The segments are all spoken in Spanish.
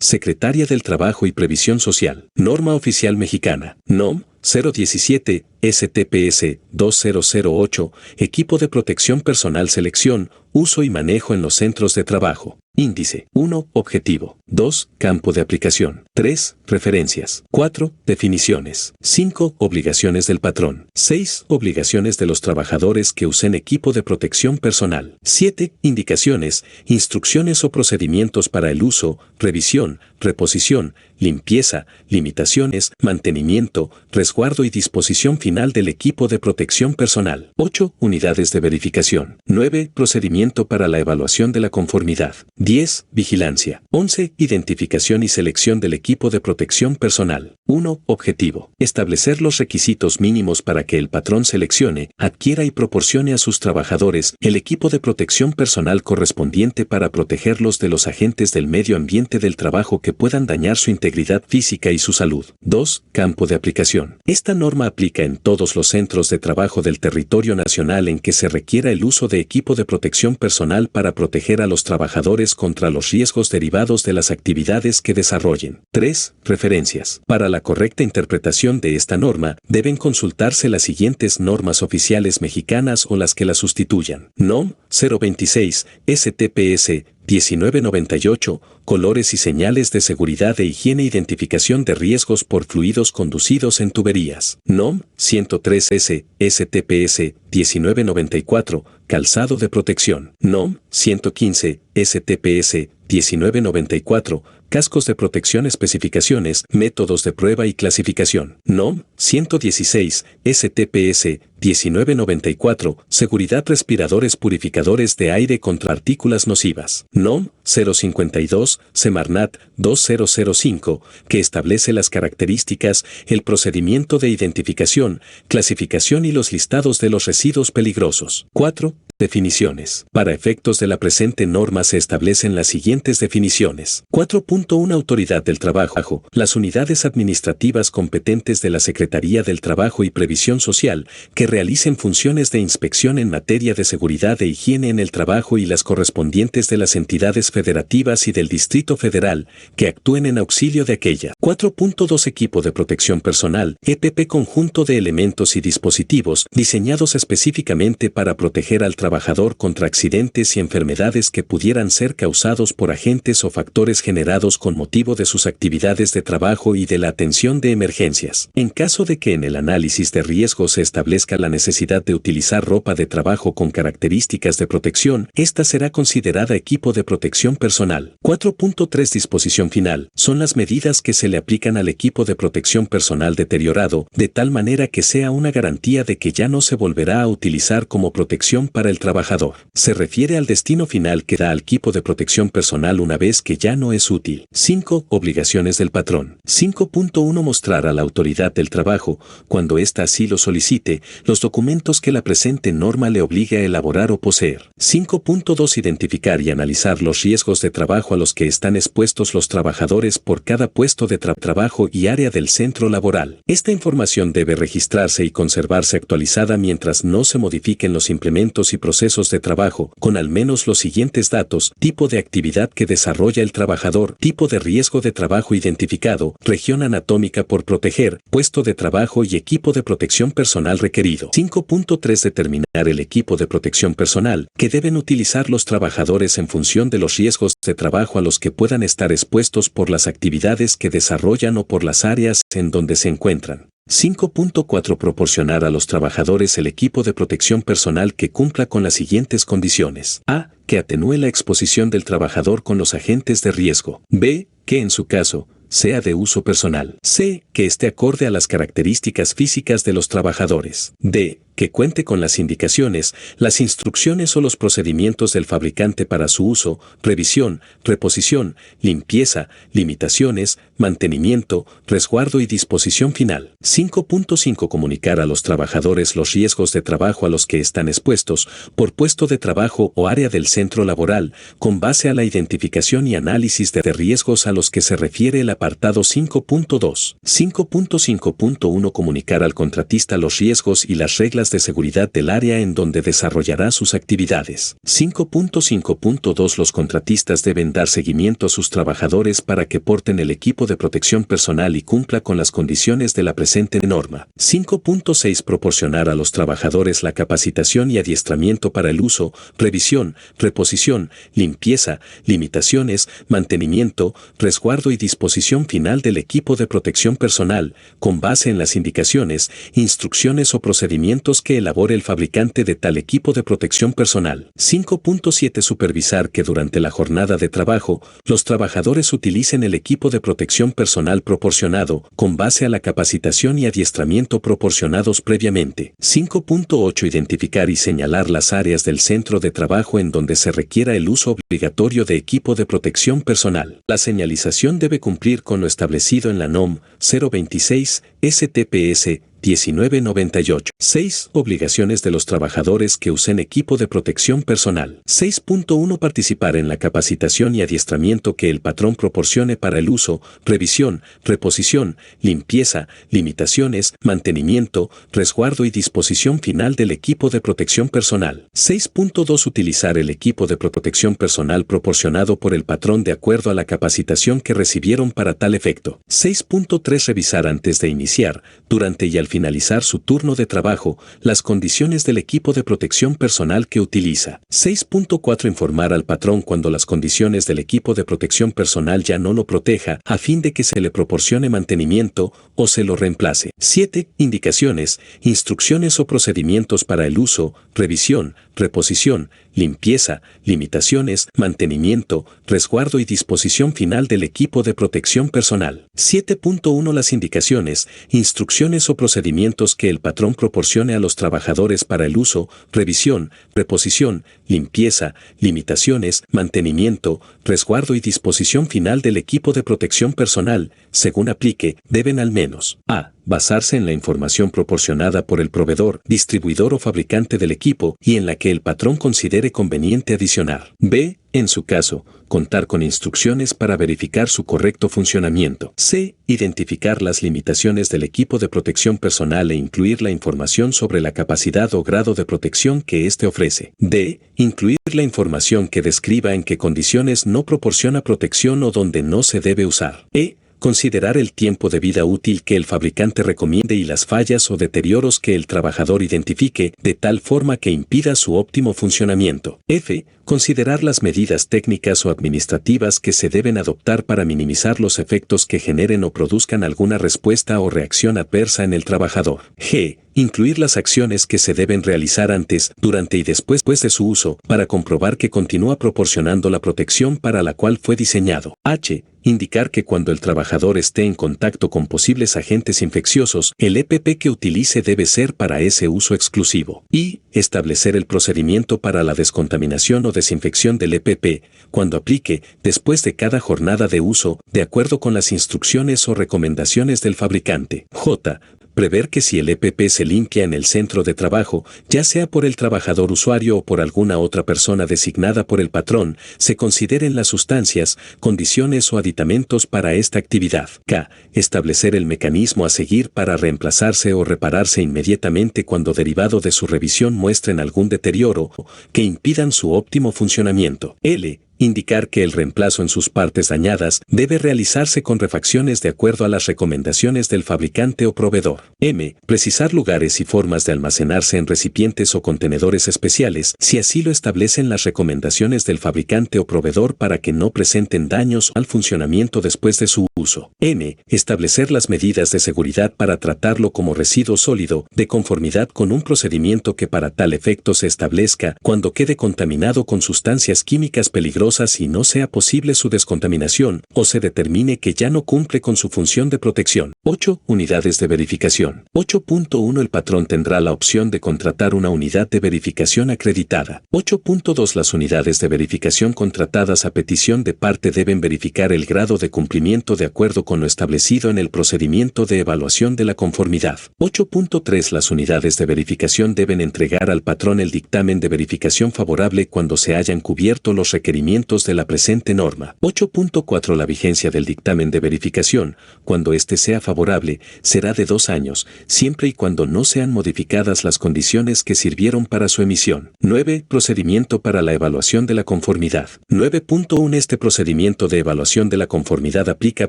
Secretaria del Trabajo y Previsión Social. Norma Oficial Mexicana. NOM 017 STPS 2008. Equipo de Protección Personal. Selección, uso y manejo en los centros de trabajo. Índice. 1. Objetivo. 2. Campo de aplicación. 3. Referencias. 4. Definiciones. 5. Obligaciones del patrón. 6. Obligaciones de los trabajadores que usen equipo de protección personal. 7. Indicaciones, instrucciones o procedimientos para el uso, revisión, reposición, limpieza, limitaciones, mantenimiento, resguardo y disposición final del equipo de protección personal. 8. Unidades de verificación. 9. Procedimiento para la evaluación de la conformidad. 10. Vigilancia. 11. Identificación y selección del equipo de protección personal. 1. Objetivo. Establecer los requisitos mínimos para que el patrón seleccione, adquiera y proporcione a sus trabajadores el equipo de protección personal correspondiente para protegerlos de los agentes del medio ambiente del trabajo que puedan dañar su integridad física y su salud. 2. Campo de aplicación. Esta norma aplica en todos los centros de trabajo del territorio nacional en que se requiera el uso de equipo de protección personal para proteger a los trabajadores contra los riesgos derivados de las actividades que desarrollen. 3. Referencias. Para la correcta interpretación de esta norma, deben consultarse las siguientes normas oficiales mexicanas o las que la sustituyan. NOM 026 STPS 1998, colores y señales de seguridad e higiene, identificación de riesgos por fluidos conducidos en tuberías. NOM 103S STPS 1994, calzado de protección. NOM 115 STPS 1994, cascos de protección. Especificaciones, métodos de prueba y clasificación. NOM 116 STPS 1994, seguridad. Respiradores purificadores de aire contra partículas nocivas. NOM 052 Semarnat 2005, que establece las características, el procedimiento de identificación, clasificación y los listados de los residuos peligrosos. 4. Definiciones. Para efectos de la presente norma se establecen las siguientes definiciones. 4.1 Autoridad del Trabajo. Las unidades administrativas competentes de la Secretaría del Trabajo y Previsión Social que realicen funciones de inspección en materia de seguridad e higiene en el trabajo y las correspondientes de las entidades federativas y del Distrito Federal que actúen en auxilio de aquella. 4.2 Equipo de Protección Personal. EPP. Conjunto de elementos y dispositivos diseñados específicamente para proteger al trabajador contra accidentes y enfermedades que pudieran ser causados por agentes o factores generados con motivo de sus actividades de trabajo y de la atención de emergencias. En caso de que en el análisis de riesgo se establezca la necesidad de utilizar ropa de trabajo con características de protección, esta será considerada equipo de protección personal. 4.3 Disposición final. Son las medidas que se le aplican al equipo de protección personal deteriorado, de tal manera que sea una garantía de que ya no se volverá a utilizar como protección para el trabajador. Se refiere al destino final que da al equipo de protección personal una vez que ya no es útil. 5. Obligaciones del patrón. 5.1 Mostrar a la autoridad del trabajo, cuando ésta así lo solicite, los documentos que la presente norma le obligue a elaborar o poseer. 5.2 Identificar y analizar los riesgos de trabajo a los que están expuestos los trabajadores por cada puesto de trabajo y área del centro laboral. Esta información debe registrarse y conservarse actualizada mientras no se modifiquen los implementos y procesos de trabajo, con al menos los siguientes datos: tipo de actividad que desarrolla el trabajador, tipo de riesgo de trabajo identificado, región anatómica por proteger, puesto de trabajo y equipo de protección personal requerido. 5.3 Determinar el equipo de protección personal que deben utilizar los trabajadores en función de los riesgos de trabajo a los que puedan estar expuestos por las actividades que desarrollan o por las áreas en donde se encuentran. 5.4 Proporcionar a los trabajadores el equipo de protección personal que cumpla con las siguientes condiciones. A. Que atenúe la exposición del trabajador con los agentes de riesgo. B. Que en su caso sea de uso personal. C. Que esté acorde a las características físicas de los trabajadores. D. Que cuente con las indicaciones, las instrucciones o los procedimientos del fabricante para su uso, revisión, reposición, limpieza, limitaciones, mantenimiento, resguardo y disposición final. 5.5 Comunicar a los trabajadores los riesgos de trabajo a los que están expuestos por puesto de trabajo o área del centro laboral, con base a la identificación y análisis de riesgos a los que se refiere el apartado 5.2. 5.5.1 Comunicar al contratista los riesgos y las reglas medidas de seguridad del área en donde desarrollará sus actividades. 5.5.2 Los contratistas deben dar seguimiento a sus trabajadores para que porten el equipo de protección personal y cumpla con las condiciones de la presente norma. 5.6 Proporcionar a los trabajadores la capacitación y adiestramiento para el uso, revisión, reposición, limpieza, limitaciones, mantenimiento, resguardo y disposición final del equipo de protección personal, con base en las indicaciones, instrucciones o procedimientos que elabore el fabricante de tal equipo de protección personal. 5.7 Supervisar que durante la jornada de trabajo, los trabajadores utilicen el equipo de protección personal proporcionado, con base a la capacitación y adiestramiento proporcionados previamente. 5.8 Identificar y señalar las áreas del centro de trabajo en donde se requiera el uso obligatorio de equipo de protección personal. La señalización debe cumplir con lo establecido en la NOM 026 STPS 1998. 6. Obligaciones de los trabajadores que usen equipo de protección personal. 6.1 Participar en la capacitación y adiestramiento que el patrón proporcione para el uso, revisión, reposición, limpieza, limitaciones, mantenimiento, resguardo y disposición final del equipo de protección personal. 6.2 Utilizar el equipo de protección personal proporcionado por el patrón de acuerdo a la capacitación que recibieron para tal efecto. 6.3 Revisar antes de iniciar, durante y al finalizar su turno de trabajo, las condiciones del equipo de protección personal que utiliza. 6.4 Informar al patrón cuando las condiciones del equipo de protección personal ya no lo proteja, a fin de que se le proporcione mantenimiento o se lo reemplace. 7. Indicaciones, instrucciones o procedimientos para el uso, revisión, reposición, limpieza, limitaciones, mantenimiento, resguardo y disposición final del equipo de protección personal. 7.1 Las indicaciones, instrucciones o procedimientos que el patrón proporcione a los trabajadores para el uso, revisión, reposición, limpieza, limitaciones, mantenimiento, resguardo y disposición final del equipo de protección personal, según aplique, deben al menos a. Basarse en la información proporcionada por el proveedor, distribuidor o fabricante del equipo y en la que el patrón considere conveniente adicionar. B. En su caso, contar con instrucciones para verificar su correcto funcionamiento. C. Identificar las limitaciones del equipo de protección personal e incluir la información sobre la capacidad o grado de protección que éste ofrece. D. Incluir la información que describa en qué condiciones no proporciona protección o donde no se debe usar. E. Considerar el tiempo de vida útil que el fabricante recomiende y las fallas o deterioros que el trabajador identifique, de tal forma que impida su óptimo funcionamiento. F. Considerar las medidas técnicas o administrativas que se deben adoptar para minimizar los efectos que generen o produzcan alguna respuesta o reacción adversa en el trabajador. G. Incluir las acciones que se deben realizar antes, durante y después de su uso, para comprobar que continúa proporcionando la protección para la cual fue diseñado. H. Indicar que cuando el trabajador esté en contacto con posibles agentes infecciosos, el EPP que utilice debe ser para ese uso exclusivo. Y. Establecer el procedimiento para la descontaminación o desinfección del EPP, cuando aplique, después de cada jornada de uso, de acuerdo con las instrucciones o recomendaciones del fabricante. J. Prever que si el EPP se limpia en el centro de trabajo, ya sea por el trabajador usuario o por alguna otra persona designada por el patrón, se consideren las sustancias, condiciones o aditamentos para esta actividad. K. Establecer el mecanismo a seguir para reemplazarse o repararse inmediatamente cuando derivado de su revisión muestren algún deterioro que impidan su óptimo funcionamiento. L. Indicar que el reemplazo en sus partes dañadas debe realizarse con refacciones de acuerdo a las recomendaciones del fabricante o proveedor. M. Precisar lugares y formas de almacenarse en recipientes o contenedores especiales, si así lo establecen las recomendaciones del fabricante o proveedor para que no presenten daños al funcionamiento después de su uso. N. Establecer las medidas de seguridad para tratarlo como residuo sólido, de conformidad con un procedimiento que para tal efecto se establezca cuando quede contaminado con sustancias químicas peligrosas y no sea posible su descontaminación, o se determine que ya no cumple con su función de protección. 8. Unidades de verificación. 8.1 El patrón tendrá la opción de contratar una unidad de verificación acreditada. 8.2 Las unidades de verificación contratadas a petición de parte deben verificar el grado de cumplimiento de acuerdo con lo establecido en el procedimiento de evaluación de la conformidad. 8.3 Las unidades de verificación deben entregar al patrón el dictamen de verificación favorable cuando se hayan cubierto los requerimientos procedimientos de la presente norma. 8.4 La vigencia del dictamen de verificación, cuando éste sea favorable, será de 2 años, siempre y cuando no sean modificadas las condiciones que sirvieron para su emisión. 9. Procedimiento para la evaluación de la conformidad. 9.1 Este procedimiento de evaluación de la conformidad aplica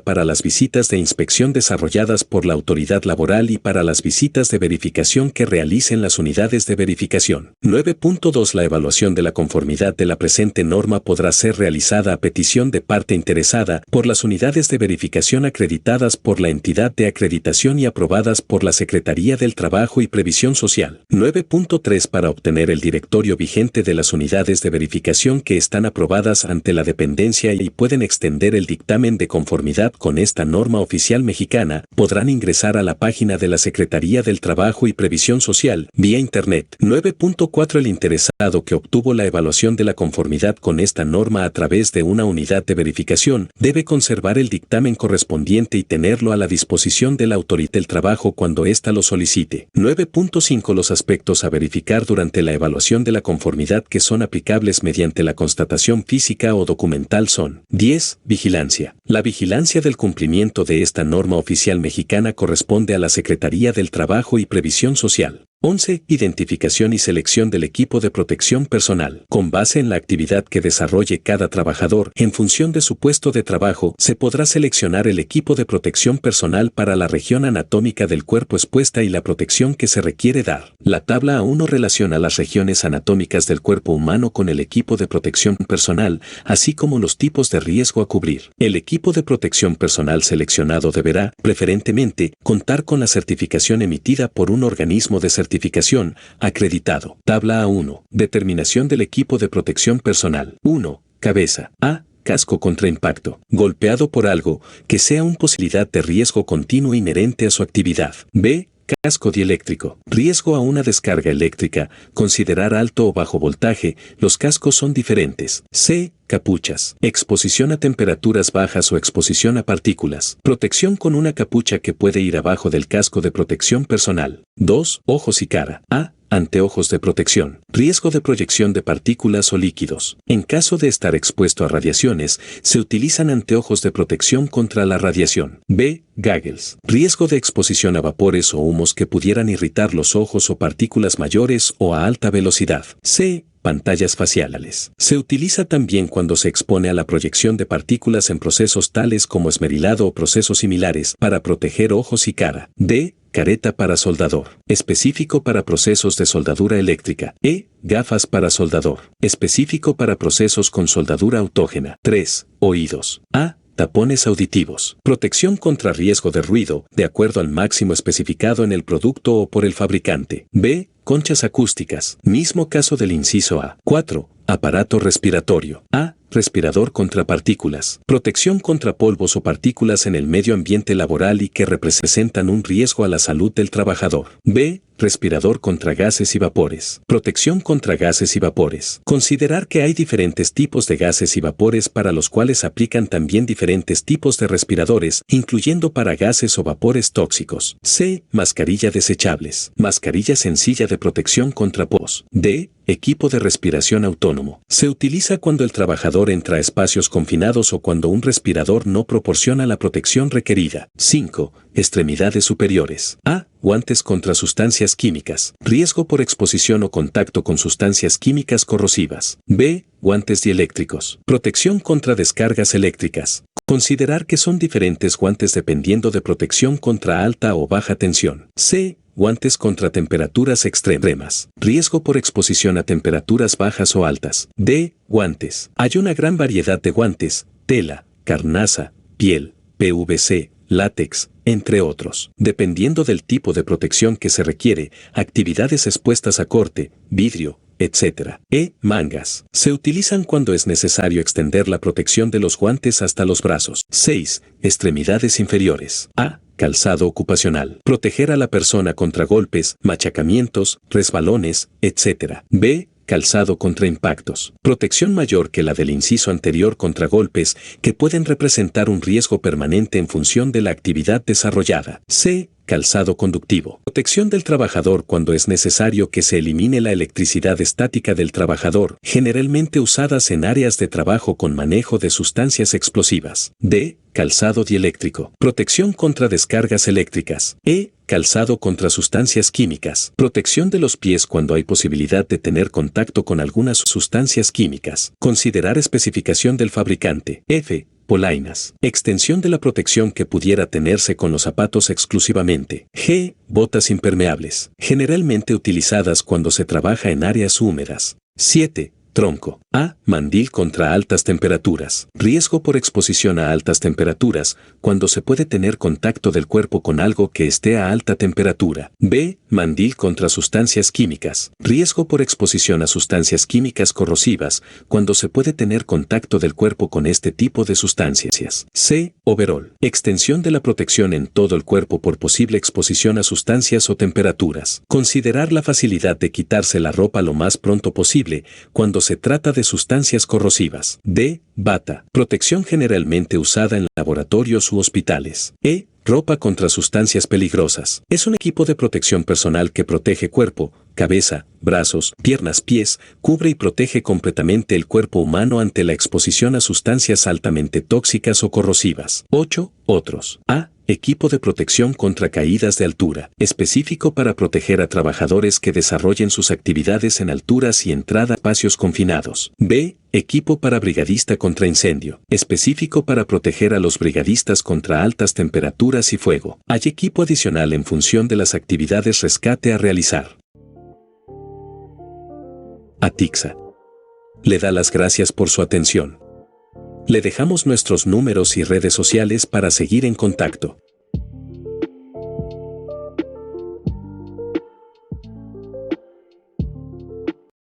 para las visitas de inspección desarrolladas por la autoridad laboral y para las visitas de verificación que realicen las unidades de verificación. 9.2 La evaluación de la conformidad de la presente norma podrá ser realizada a petición de parte interesada por las unidades de verificación acreditadas por la entidad de acreditación y aprobadas por la Secretaría del Trabajo y Previsión Social. 9.3 Para obtener el directorio vigente de las unidades de verificación que están aprobadas ante la dependencia y pueden extender el dictamen de conformidad con esta norma oficial mexicana, podrán ingresar a la página de la Secretaría del Trabajo y Previsión Social vía Internet. 9.4 El interesado que obtuvo la evaluación de la conformidad con esta norma a través de una unidad de verificación debe conservar el dictamen correspondiente y tenerlo a la disposición de la autoridad del trabajo cuando ésta lo solicite. 9.5 Los aspectos a verificar durante la evaluación de la conformidad que son aplicables mediante la constatación física o documental son: 10. Vigilancia. La vigilancia del cumplimiento de esta norma oficial mexicana corresponde a la Secretaría del Trabajo y Previsión Social. 11. Identificación y selección del equipo de protección personal. Con base en la actividad que desarrolle cada trabajador, en función de su puesto de trabajo, se podrá seleccionar el equipo de protección personal para la región anatómica del cuerpo expuesta y la protección que se requiere dar. La tabla A1 relaciona las regiones anatómicas del cuerpo humano con el equipo de protección personal, así como los tipos de riesgo a cubrir. El equipo de protección personal seleccionado deberá, preferentemente, contar con la certificación emitida por un organismo de certificación acreditado. Tabla A1. Determinación del equipo de protección personal. 1. Cabeza. A. Casco contra impacto. Golpeado por algo que sea una posibilidad de riesgo continuo inherente a su actividad. B. Casco dieléctrico. Riesgo a una descarga eléctrica. Considerar alto o bajo voltaje. Los cascos son diferentes. C. Capuchas. Exposición a temperaturas bajas o exposición a partículas. Protección con una capucha que puede ir abajo del casco de protección personal. 2. Ojos y cara. A. Anteojos de protección. Riesgo de proyección de partículas o líquidos. En caso de estar expuesto a radiaciones, se utilizan anteojos de protección contra la radiación. B. Goggles. Riesgo de exposición a vapores o humos que pudieran irritar los ojos o partículas mayores o a alta velocidad. C. Pantallas faciales. Se utiliza también cuando se expone a la proyección de partículas en procesos tales como esmerilado o procesos similares para proteger ojos y cara. D. Careta para soldador. Específico para procesos de soldadura eléctrica. E. Gafas para soldador. Específico para procesos con soldadura autógena. 3. Oídos. A. Tapones auditivos. Protección contra riesgo de ruido, de acuerdo al máximo especificado en el producto o por el fabricante. B. Conchas acústicas. Mismo caso del inciso A. 4. Aparato respiratorio. A. Respirador contra partículas. Protección contra polvos o partículas en el medio ambiente laboral y que representan un riesgo a la salud del trabajador. B. Respirador contra gases y vapores. Protección contra gases y vapores. Considerar que hay diferentes tipos de gases y vapores para los cuales aplican también diferentes tipos de respiradores, incluyendo para gases o vapores tóxicos. C. Mascarilla desechables. Mascarilla sencilla de protección contra polvos. D. Equipo de respiración autónomo. Se utiliza cuando el trabajador entra a espacios confinados o cuando un respirador no proporciona la protección requerida. 5. Extremidades superiores. A. Guantes contra sustancias químicas. Riesgo por exposición o contacto con sustancias químicas corrosivas. B. Guantes dieléctricos. Protección contra descargas eléctricas. Considerar que son diferentes guantes dependiendo de protección contra alta o baja tensión. C. Guantes contra temperaturas extremas. Riesgo por exposición a temperaturas bajas o altas. D. Guantes. Hay una gran variedad de guantes: tela, carnaza, piel, PVC, látex, entre otros. Dependiendo del tipo de protección que se requiere, actividades expuestas a corte, vidrio, etc. E. Mangas. Se utilizan cuando es necesario extender la protección de los guantes hasta los brazos. 6. Extremidades inferiores. A. Calzado ocupacional. Proteger a la persona contra golpes, machacamientos, resbalones, etc. B. Calzado contra impactos. Protección mayor que la del inciso anterior contra golpes que pueden representar un riesgo permanente en función de la actividad desarrollada. C. calzado conductivo. Protección del trabajador cuando es necesario que se elimine la electricidad estática del trabajador, generalmente usadas en áreas de trabajo con manejo de sustancias explosivas. D. Calzado dieléctrico. Protección contra descargas eléctricas. E. Calzado contra sustancias químicas. Protección de los pies cuando hay posibilidad de tener contacto con algunas sustancias químicas. Considerar especificación del fabricante. F. Polainas. Extensión de la protección que pudiera tenerse con los zapatos exclusivamente. G. Botas impermeables. Generalmente utilizadas cuando se trabaja en áreas húmedas. 7. Tronco. A. Mandil contra altas temperaturas. Riesgo por exposición a altas temperaturas, cuando se puede tener contacto del cuerpo con algo que esté a alta temperatura. B. Mandil contra sustancias químicas. Riesgo por exposición a sustancias químicas corrosivas, cuando se puede tener contacto del cuerpo con este tipo de sustancias. C. Overol. Extensión de la protección en todo el cuerpo por posible exposición a sustancias o temperaturas. Considerar la facilidad de quitarse la ropa lo más pronto posible, cuando se trata de sustancias corrosivas. D. Bata. Protección generalmente usada en laboratorios u hospitales. E. Ropa contra sustancias peligrosas. Es un equipo de protección personal que protege cuerpo, cabeza, brazos, piernas, pies, cubre y protege completamente el cuerpo humano ante la exposición a sustancias altamente tóxicas o corrosivas. 8. Otros. A. Equipo de protección contra caídas de altura, específico para proteger a trabajadores que desarrollen sus actividades en alturas y entrada a espacios confinados. B. Equipo para brigadista contra incendio, específico para proteger a los brigadistas contra altas temperaturas y fuego. Hay equipo adicional en función de las actividades rescate a realizar. Atixa le da las gracias por su atención. Le dejamos nuestros números y redes sociales para seguir en contacto.